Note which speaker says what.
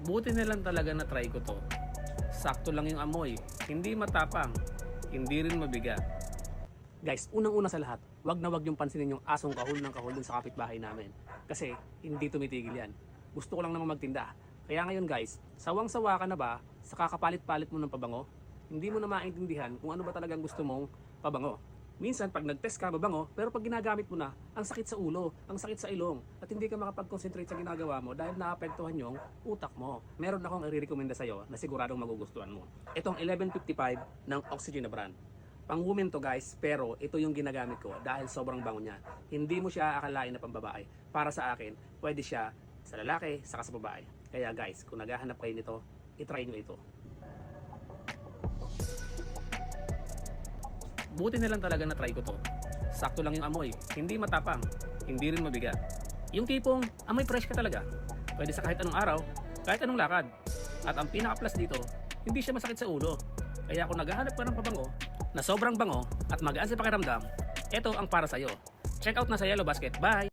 Speaker 1: Buti na lang talaga na try ko to. Sakto lang yung amoy, hindi matapang, hindi rin mabigat. Guys, unang-una sa lahat, wag na wag yung pansinin yung asong kahul ng kahul dun sa kapitbahay namin. Kasi hindi tumitigil yan. Gusto ko lang naman magtinda. Kaya ngayon guys, sawang-sawa ka na ba sa kakapalit-palit mo ng pabango? Hindi mo na maintindihan kung ano ba talagang gusto mong pabango. Minsan pag nag-test ka mabango, pero pag ginagamit mo na, ang sakit sa ulo, ang sakit sa ilong, at hindi ka makapag-concentrate sa ginagawa mo dahil naapektuhan yung utak mo. Meron akong i-recommenda sa'yo na siguradong magugustuhan mo. Itong 1155 ng Oxygen na brand. Pang women to guys, pero ito yung ginagamit ko dahil sobrang bango niya. Hindi mo siya akalain na pambabae. Para sa akin, pwede siya sa lalaki, saka sa babae. Kaya guys, kung naghahanap kayo nito, itry nyo ito. Buti na lang talaga na try ko to. Sakto lang yung amoy, hindi matapang, hindi rin mabigat. Yung tipong amoy fresh ka talaga. Pwede sa kahit anong araw, kahit anong lakad. At ang pinaka-plus dito, hindi siya masakit sa ulo. Kaya kung naghahanap ka ng pabango na sobrang bango at magaan sa pakiramdam, ito ang para sa'yo. Check out na sa Yellow Basket. Bye!